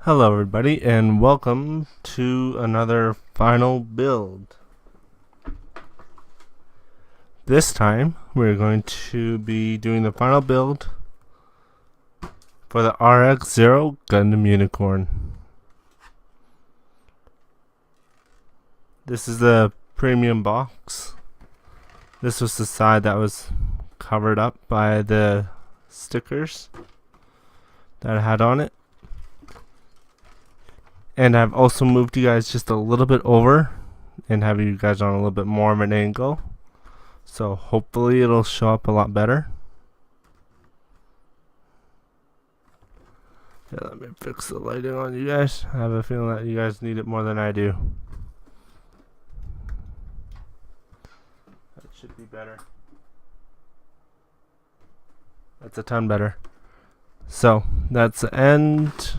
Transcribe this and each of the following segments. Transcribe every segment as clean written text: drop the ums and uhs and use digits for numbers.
Hello everybody and welcome to another final build. This time we're going to be doing the final build for the RX-0 Gundam Unicorn. This is the premium box. This was the side that was covered up by the stickers that I had on it. And I've also moved you guys just a little bit over and have you guys on a little bit more of an angle. So hopefully it'll show up a lot better. Yeah, let me fix the lighting on you guys. I have a feeling that you guys need it more than I do. That should be better. That's a ton better. So that's the end.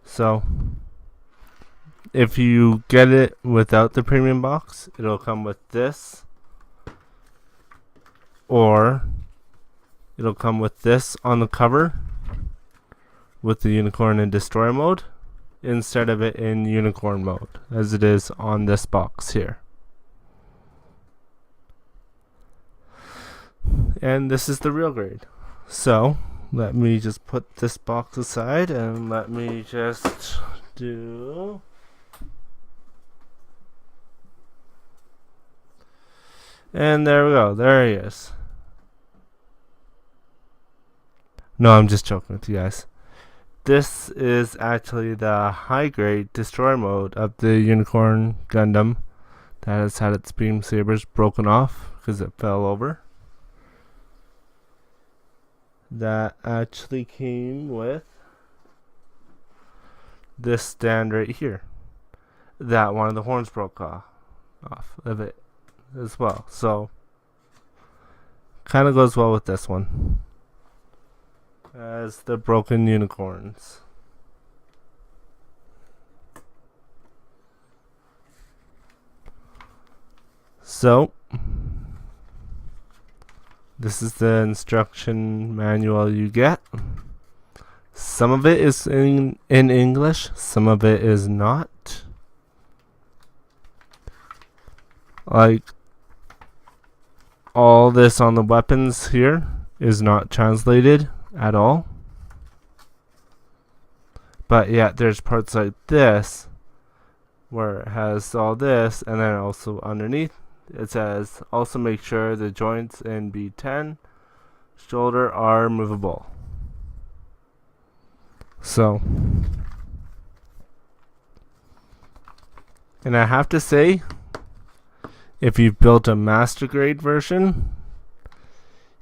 So if you get it without the premium box, it'll come with this, or it'll come with this on the cover with the unicorn in destroy mode instead of it in unicorn mode as it is on this box here. And this is the real grade. So let me just put this box aside and let me just do and there we go. There he is. No, I'm just joking with you guys. This is actually the high grade destroy mode of the Unicorn Gundam that has had its beam sabers broken off because it fell over. That actually came with this stand right here. That one of the horns broke off of it as well. So kind of goes well with this one as the broken unicorns. So this is the instruction manual you get. Some of it is in English, some of it is not. Like all this on the weapons here is not translated at all. But yet there's parts like this where it has all this, and then also underneath it says also make sure the joints in B10 shoulder are movable. So, and I have to say, if you've built a master grade version,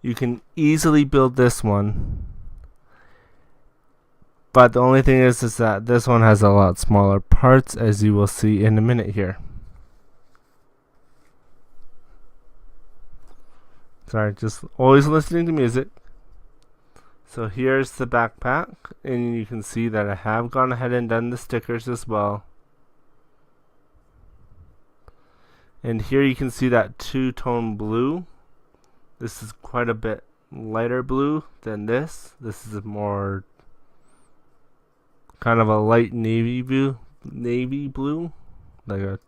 you can easily build this one. But the only thing is that this one has a lot smaller parts, as you will see in a minute here. Sorry, just always listening to music. So here's the backpack, and you can see that I have gone ahead and done the stickers as well. And here you can see that two-tone blue. This is quite a bit lighter blue than this. This is a more kind of a light navy blue. Like a,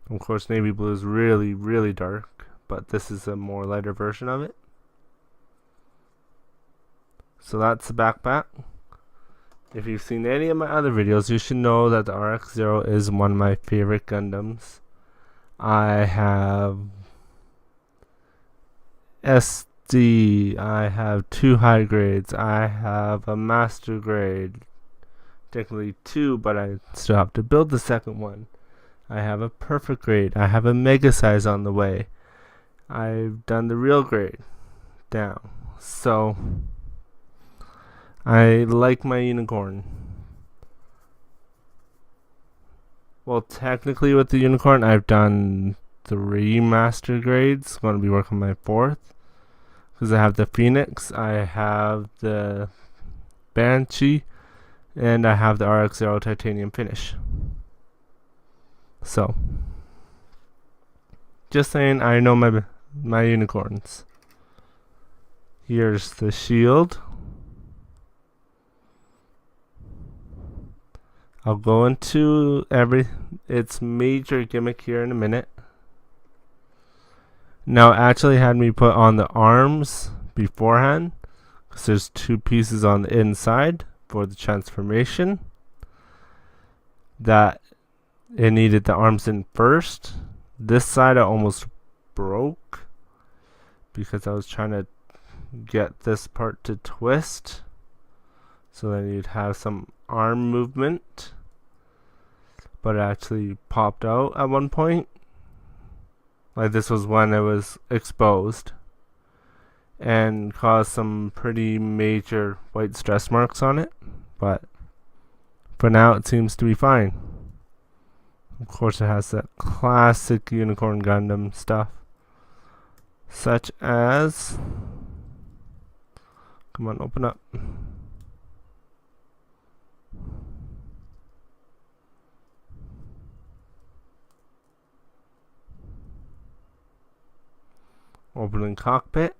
of course, navy blue is really, really dark, but this is a more lighter version of it. So that's the backpack. If you've seen any of my other videos, you should know that the RX-0 is one of my favorite Gundams. I have SD, I have 2 high grades, I have a master grade, technically 2, but I still have to build the second one. I have a perfect grade, I have a mega size on the way. I've done the real grade down. So I like my unicorn. Well, technically with the unicorn, I've done 3 master grades. Going to be working my 4th. Because I have the Phoenix, I have the Banshee, and I have the RX-0 titanium finish. So, just saying, I know my unicorns. Here's the shield. I'll go into its major gimmick here in a minute. Now it actually had me put on the arms beforehand, because there's two pieces on the inside for the transformation that it needed the arms in first. This side I almost broke because I was trying to get this part to twist, so then you'd have some arm movement, but it actually popped out at one point. Like, this was when it was exposed and caused some pretty major white stress marks on it, but for now it seems to be fine. Of course, it has that classic Unicorn Gundam stuff, such as, come on, open up. Opening cockpit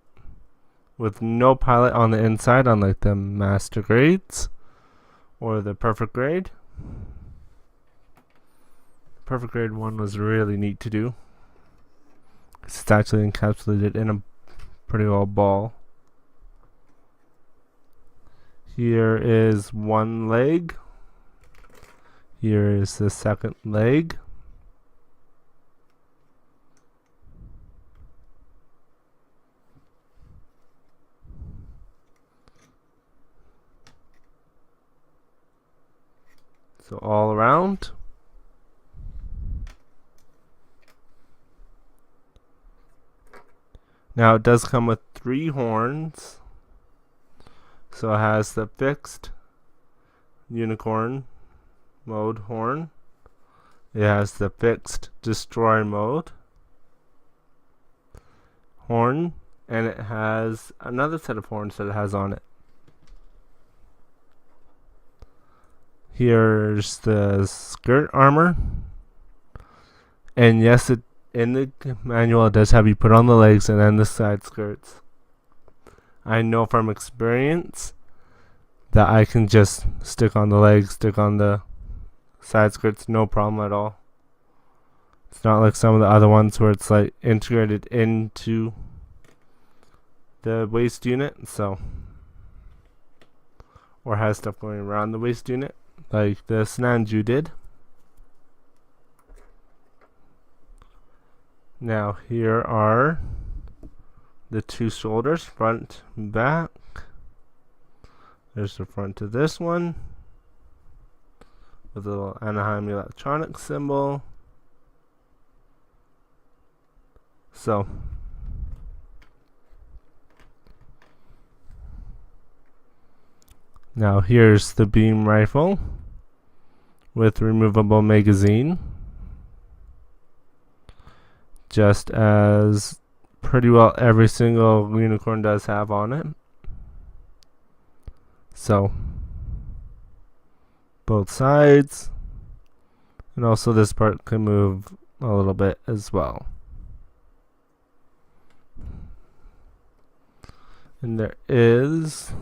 with no pilot on the inside, unlike the master grades or the perfect grade. Perfect grade 1 was really neat to do. It's actually encapsulated in a pretty old ball. Here is one leg. Here is the second leg. So all around. Now it does come with 3 horns. So it has the fixed unicorn mode horn. It has the fixed destroy mode horn, and it has another set of horns that it has on it. Here's the skirt armor, and yes, in the manual it does have you put on the legs and then the side skirts. I know from experience that I can just stick on the legs, stick on the side skirts, no problem at all. It's not like some of the other ones where it's like integrated into the waist unit, so, or has stuff going around the waist unit, like the Snanju did. Now here are the 2 shoulders, front and back. There's the front of this one with a little Anaheim electronic symbol. So now here's the beam rifle with removable magazine, just as pretty well every single unicorn does have on it. So both sides, and also this part can move a little bit as well. And there is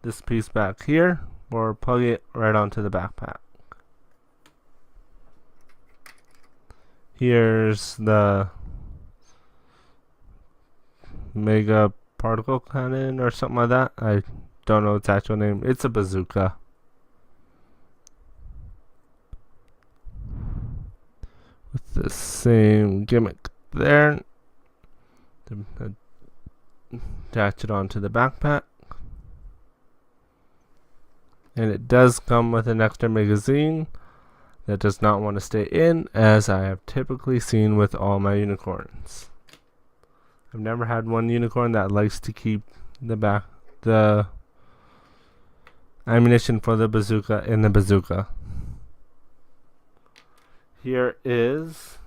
this piece back here, or plug it right onto the backpack. Here's the Mega Particle Cannon or something like that. I don't know its actual name. It's a bazooka. With the same gimmick there. Attach it onto the backpack. And it does come with an extra magazine that does not want to stay in, as I have typically seen with all my unicorns. I've never had one unicorn that likes to keep the ammunition for the bazooka in the bazooka. Here is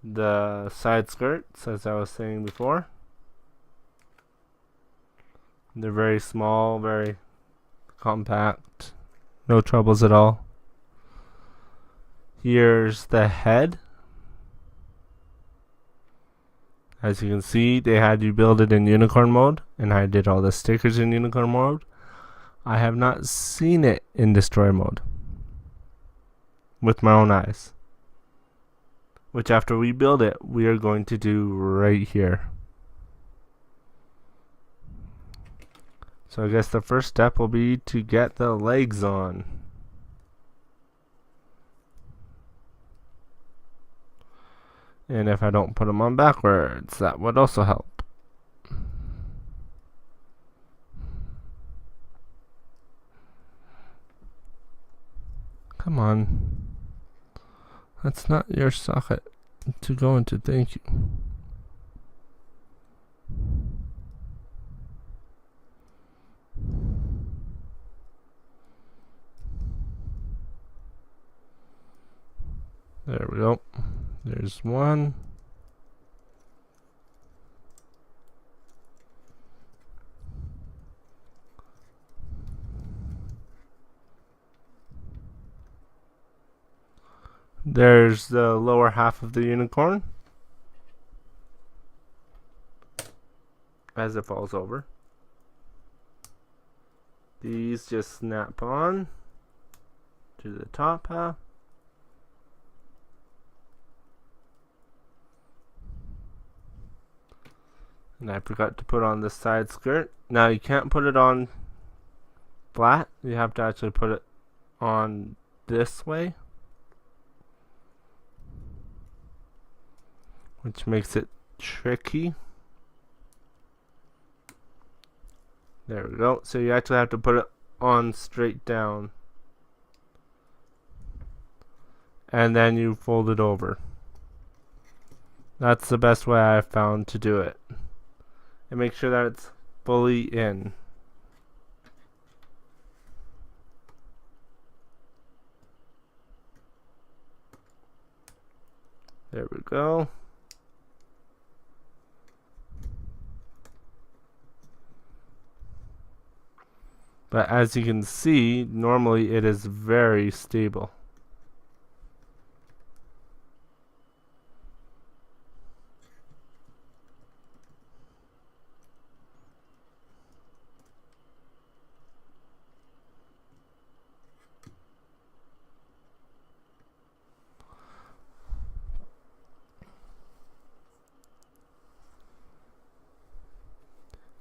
the side skirts, as I was saying before. They're very small, very compact, no troubles at all. Here's the head, As you can see, they had you build it in unicorn mode, and I did all the stickers in unicorn mode. I have not seen it in destroy mode with my own eyes, which after we build it, we are going to do right here. So I guess the first step will be to get the legs on. And if I don't put them on backwards, that would also help. Come on. That's not your socket to go into, thank you. There we go. There's one. There's the lower half of the unicorn as it falls over. These just snap on to the top half. And I forgot to put on the side skirt. Now you can't put it on flat. You have to actually put it on this way, which makes it tricky. There we go. So you actually have to put it on straight down, and then you fold it over. That's the best way I've found to do it. And make sure that it's fully in. There we go. But as you can see, normally it is very stable.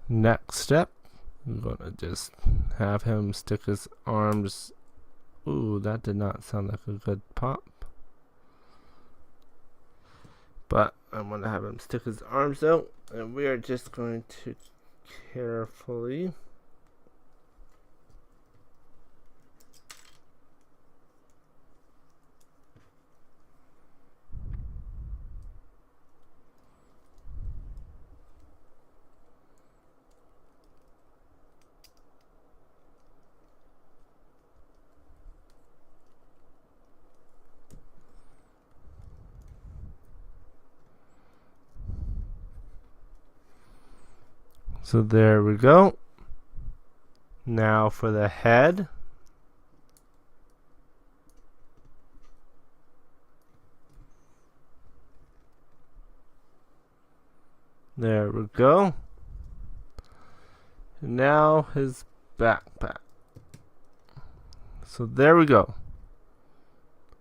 Next step, I'm gonna just have him stick his arms. Ooh, that did not sound like a good pop. But I'm gonna have him stick his arms out, and we are just going to carefully So there we go. Now for the head. There we go. And now his backpack. So there we go.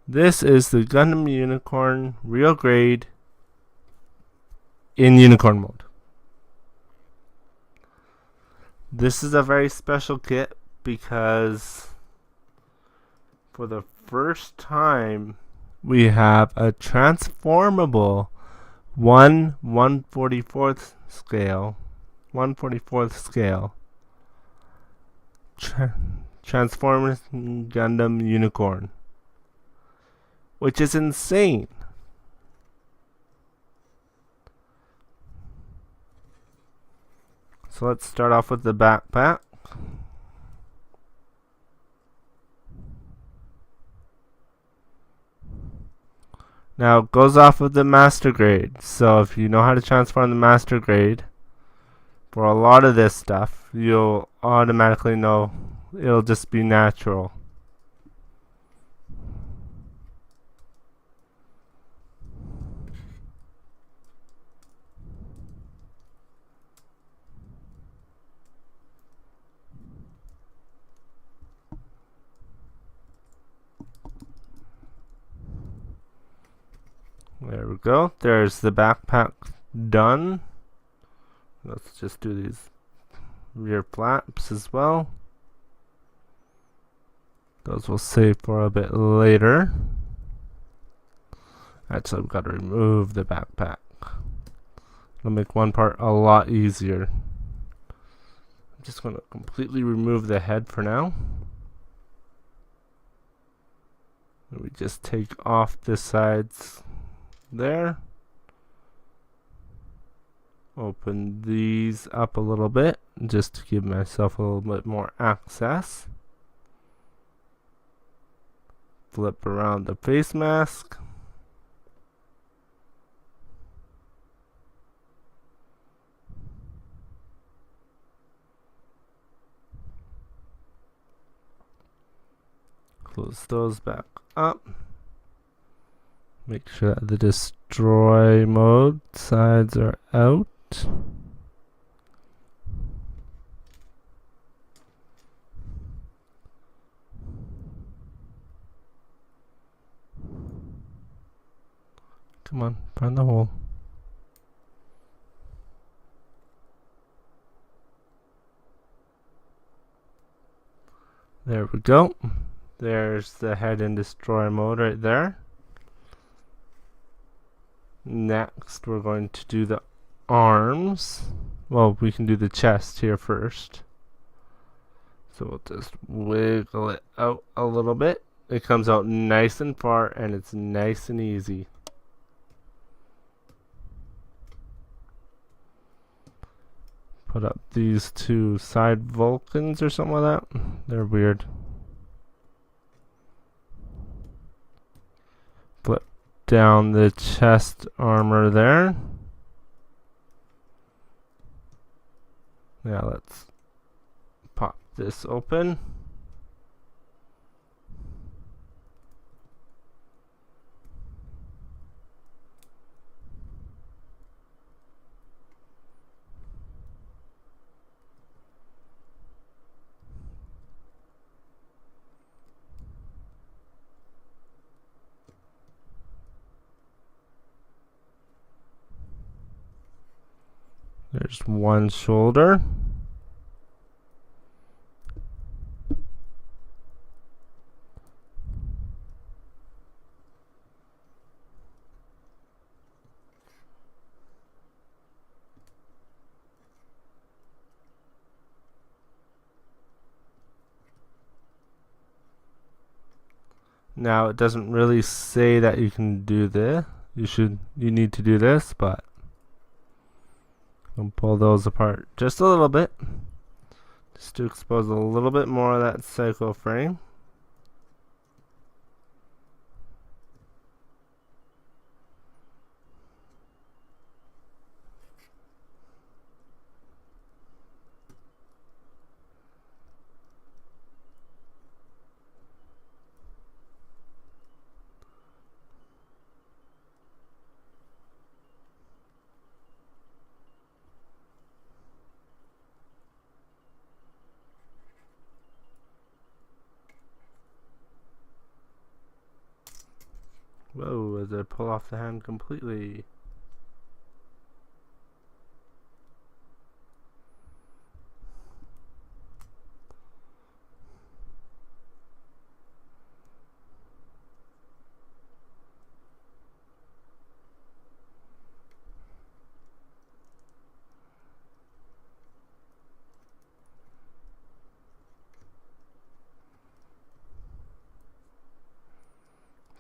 This is the Gundam Unicorn Real Grade in Unicorn mode. This is a very special kit because for the first time we have a transformable 1/144th scale, 1/44th scale Transformers Gundam Unicorn, which is insane. So let's start off with the backpack. Now it goes off of the master grade. So if you know how to transform the master grade, for a lot of this stuff, you'll automatically know it'll just be natural. we go. There's the backpack done. Let's just do these rear flaps as well. Those we'll save for a bit later. Actually, I've got to remove the backpack. It'll make one part a lot easier. I'm just going to completely remove the head for now. And we just take off the sides there. Open these up a little bit just to give myself a little bit more access. Flip around the face mask. Close those back up. Make sure that the destroy mode sides are out. Come on, find the hole. There we go. There's the head and destroy mode right there. Next, we're going to do the arms. Well, we can do the chest here first. So we'll just wiggle it out a little bit. It comes out nice and far, and it's nice and easy. Put up these two side Vulcans or something like that. They're weird. Flip down the chest armor there. Now let's pop this open. There's one shoulder. Now it doesn't really say that you can do this. You need to do this, but I'll pull those apart just a little bit, just to expose a little bit more of that cycle frame. Whoa, as I pull off the hand completely.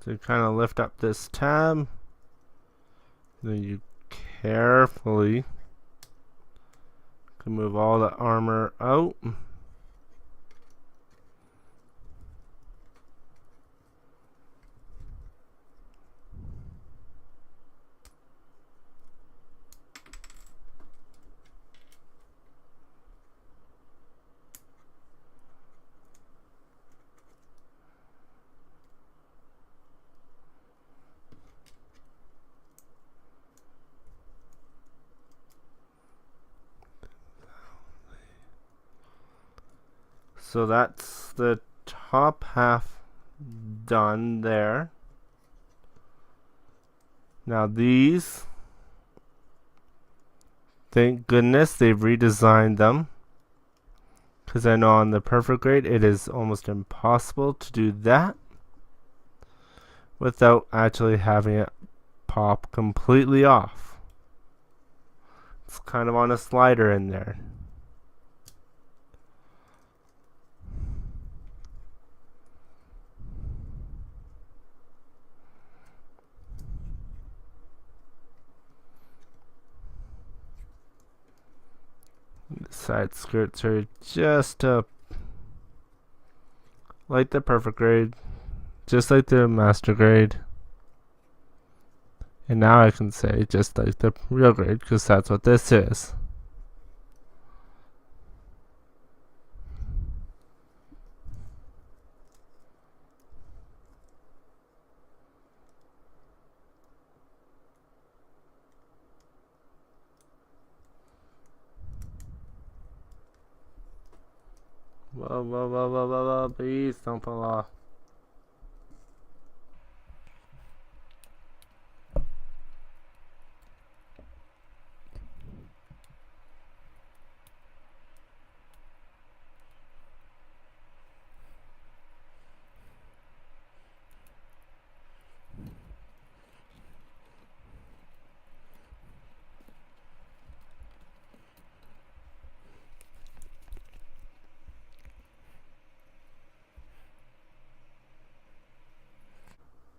So you kind of lift up this tab, then you carefully can move all the armor out. So that's the top half done there. Now these, thank goodness they've redesigned them, because I know on the perfect grade it is almost impossible to do that without actually having it pop completely off. It's kind of on a slider in there. The side skirts are just like the perfect grade, just like the master grade. And now I can say just like the real grade, because that's what this is. Whoa, whoa, whoa, whoa, whoa, whoa, please don't fall off.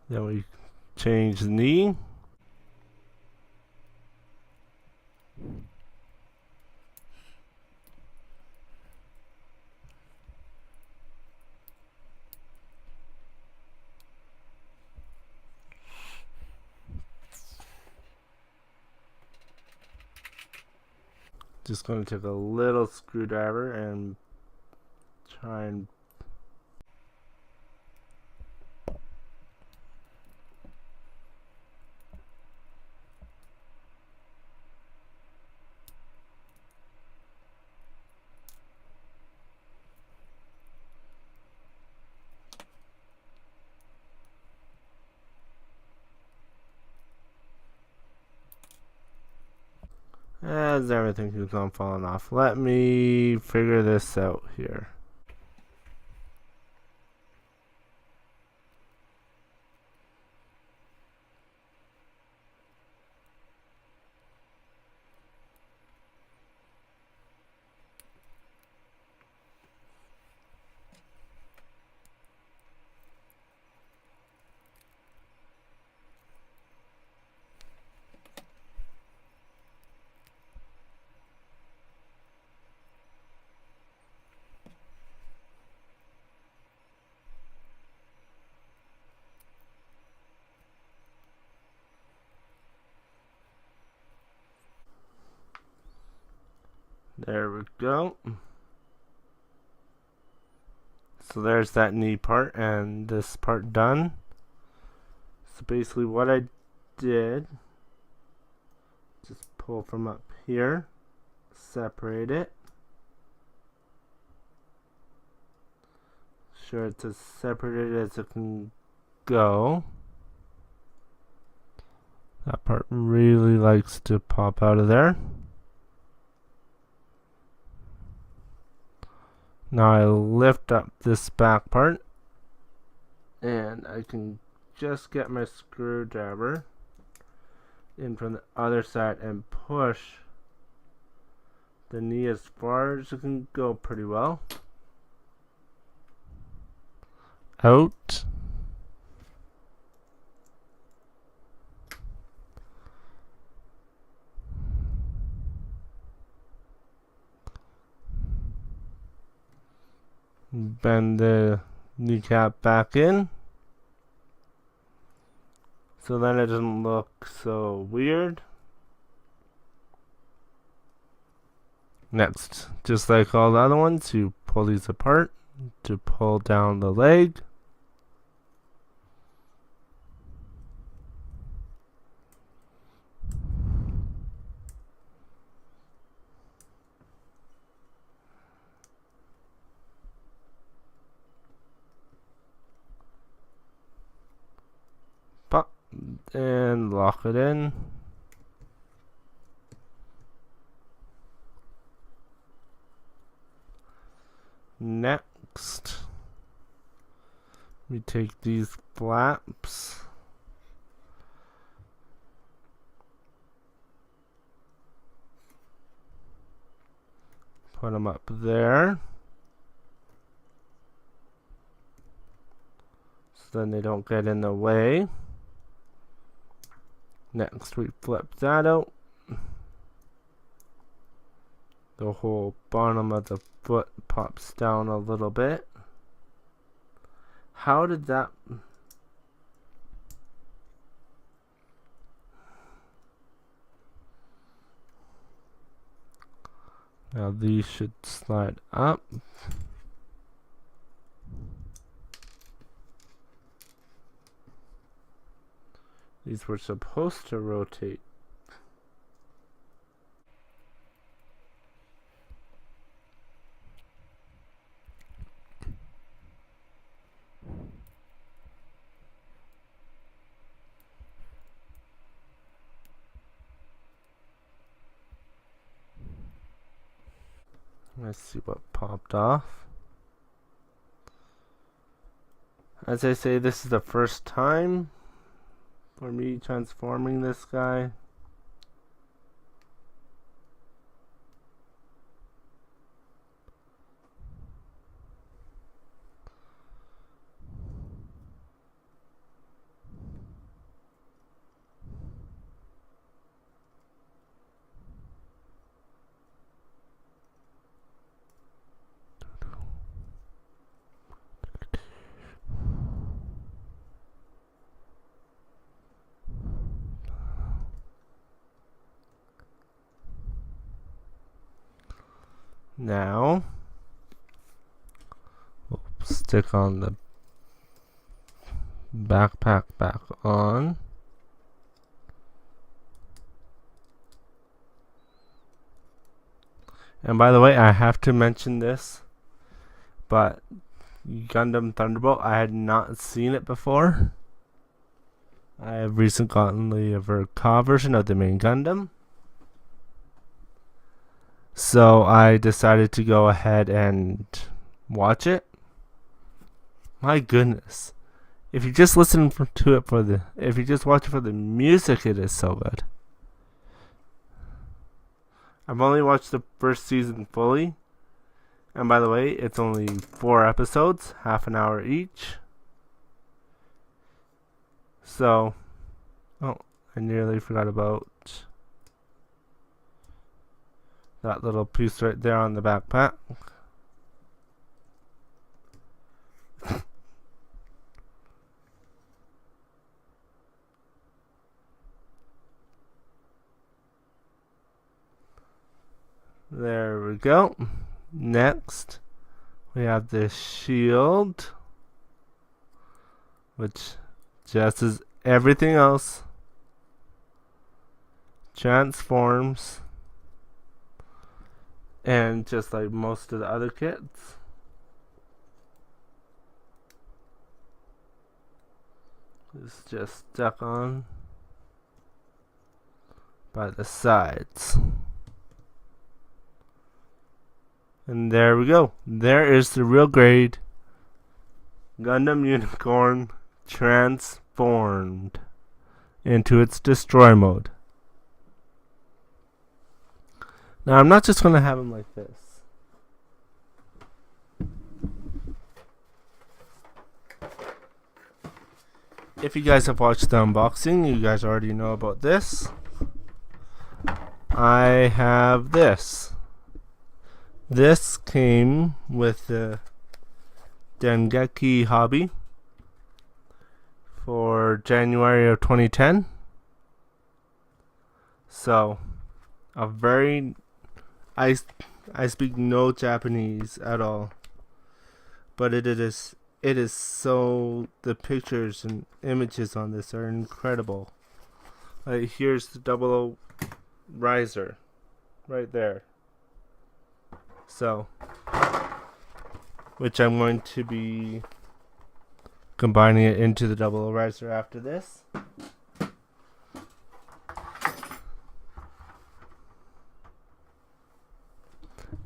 Then we change the knee. Just going to take a little screwdriver and try and as everything keeps on falling off. Let me figure this out here. There we go. So there's that knee part and this part done. So basically what I did, just pull from up here, separate it. Sure it's as separated as it can go. That part really likes to pop out of there. Now I lift up this back part and I can just get my screwdriver in from the other side and push the knee as far as it can go pretty well out. Bend the kneecap back in so then it doesn't look so weird. Next, just like all the other ones, you pull these apart to pull down the leg. and lock it in. Next, we take these flaps, put them up there, so then they don't get in the way. Next, we flip that out. The whole bottom of the foot pops down a little bit. How did that... Now these should slide up. These were supposed to rotate. Let's see what popped off. As I say, this is the first time for me transforming this guy. Now, we'll stick on the backpack back on. And by the way, I have to mention this, but Gundam Thunderbolt, I had not seen it before. I have recently gotten the Verka version of the main Gundam. So I decided to go ahead and watch it. My goodness. If you just listen to it if you just watch it for the music, it is so good. I've only watched the first season fully. And by the way, it's only 4 episodes, half an hour each. So, oh, I nearly forgot about that little piece right there on the backpack. There we go. Next, we have the shield, which just as everything else transforms. And just like most of the other kits, it's just stuck on by the sides. And there we go. There is the Real Grade Gundam Unicorn transformed into its destroy mode. Now, I'm not just going to have him like this. If you guys have watched the unboxing, you guys already know about this. I have this. This came with the Dengeki Hobby for January of 2010. So, a very... I speak no Japanese at all, but it is so, the pictures and images on this are incredible. Like, here's the 00 riser right there. So, which I'm going to be combining it into the 00 riser after this.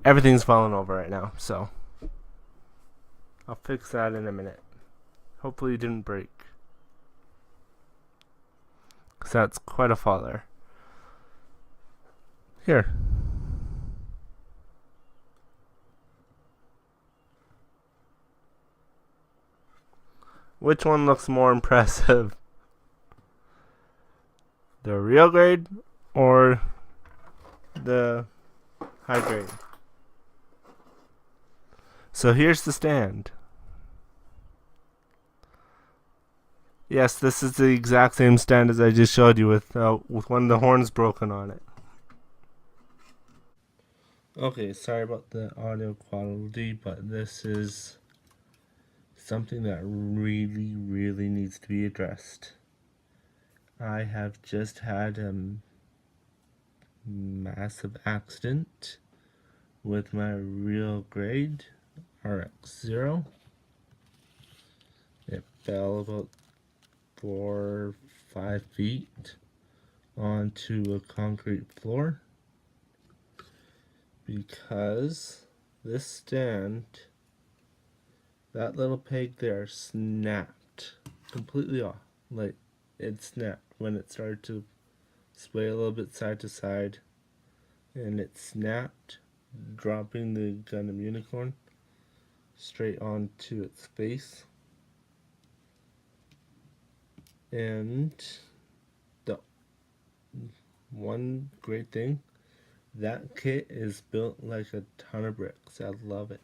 everything's falling over right now, so I'll fix that in a minute. Hopefully it didn't break, because that's quite a fall there. Here. Which one looks more impressive? The real grade or the high grade? So here's the stand. Yes, this is the exact same stand as I just showed you with one of the horns broken on it. Okay, sorry about the audio quality, but this is something that really needs to be addressed. I have just had a massive accident with my Real Grade RX-0. It fell about 4 or 5 feet onto a concrete floor because this stand, that little peg there, snapped completely off. Like, it snapped when it started to sway a little bit side to side, and it snapped, dropping the Gundam Unicorn straight onto its face. And the one great thing, that kit is built like a ton of bricks. I love it.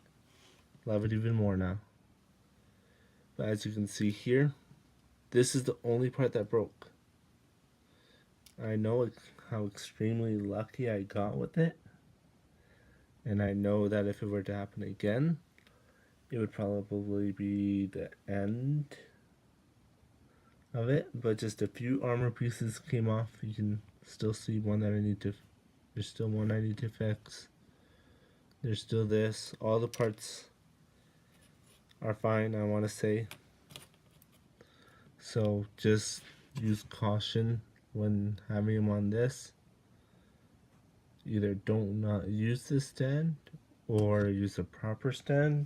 Love it even more now. But as you can see here, this is the only part that broke. I know how extremely lucky I got with it. And I know that if it were to happen again, it would probably be the end of it. But just a few armor pieces came off. You can still see one that there's still one I need to fix. There's still this. All the parts are fine, I want to say. So just use caution when having them on this. Either don't not use this stand or use a proper stand,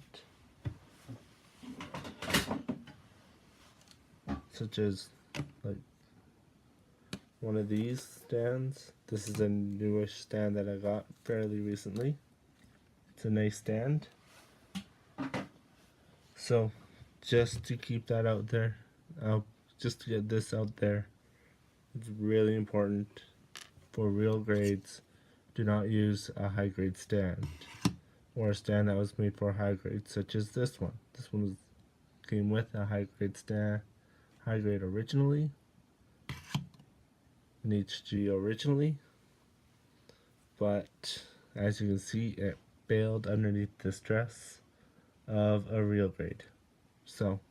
such as like one of these stands. This is a newish stand that I got fairly recently. It's a nice stand. So just to keep that out there, just to get this out there, it's really important for real grades. Do not use a high grade stand or a stand that was made for high grade, such as this one. This one came with a high grade stand, high grade originally, an HG originally, but as you can see, it failed underneath the stress of a real grade. So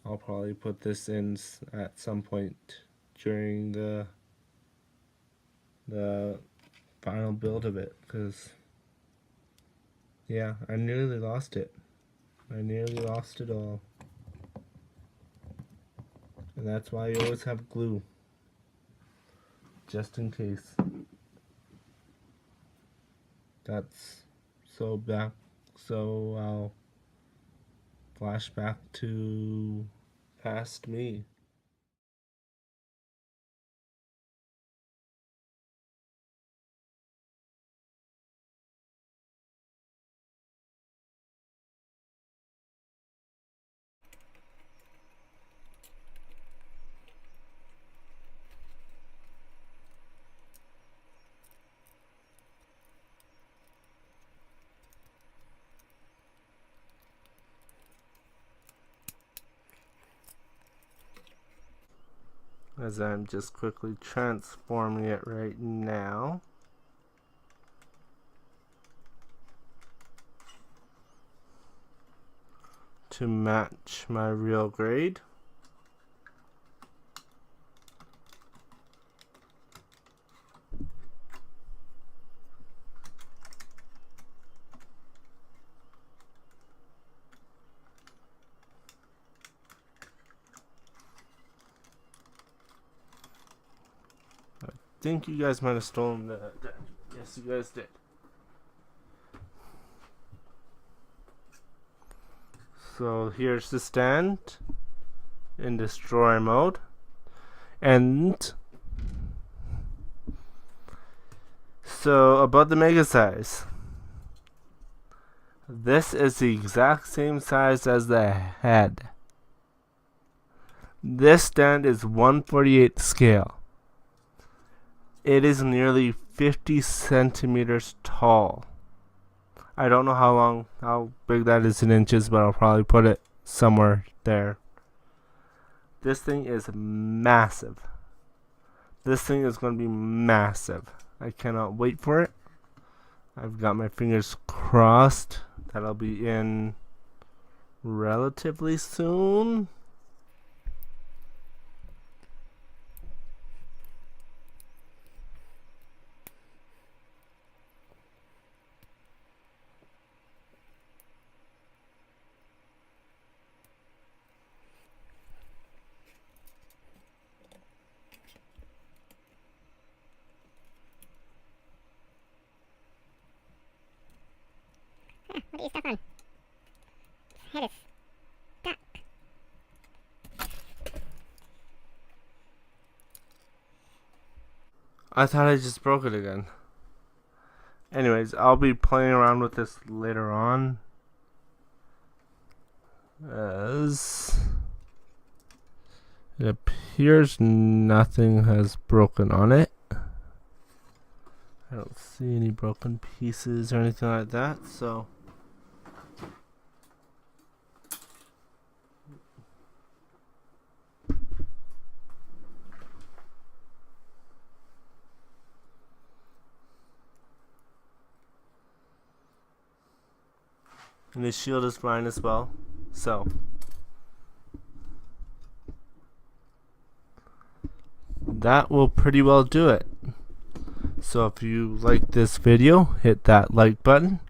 I'll probably put this in at some point during the final build of it, because yeah, I nearly lost it. I nearly lost it all. And that's why you always have glue, just in case. That's so back, so I'll flash back to past me. As I'm just quickly transforming it right now. To match my real grade. I think you guys might have stolen the. Yes, you guys did. So here's the stand in destroy mode, and so about the mega size. This is the exact same size as the head. This stand is 1/48 scale. It is nearly 50 centimeters tall. I don't know how big that is in inches, but I'll probably put it somewhere there. This thing is massive. This thing is going to be massive. I cannot wait for it. I've got my fingers crossed that I'll be in relatively soon. What are you stuck on? His head is stuck. I thought I just broke it again. Anyways, I'll be playing around with this later on, as it appears nothing has broken on it. I don't see any broken pieces or anything like that, so and the shield is fine as well. So that will pretty well do it. So if you like this video, hit that like button.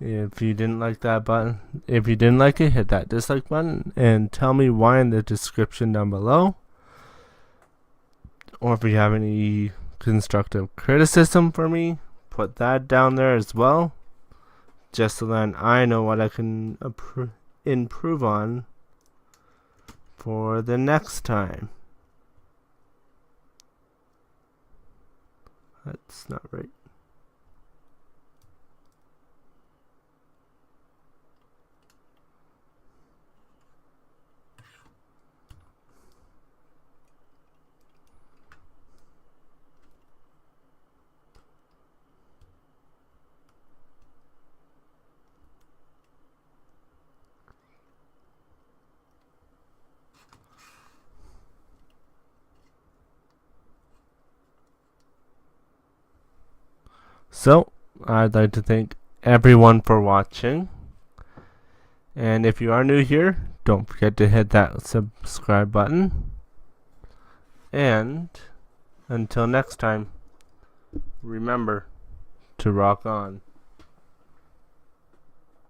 If you didn't like that button, if you didn't like it, hit that dislike button and tell me why in the description down below. Or if you have any constructive criticism for me, put that down there as well, just so that I know what I can improve on for the next time. That's not right. So, I'd like to thank everyone for watching. And if you are new here, don't forget to hit that subscribe button. And until next time, remember to rock on.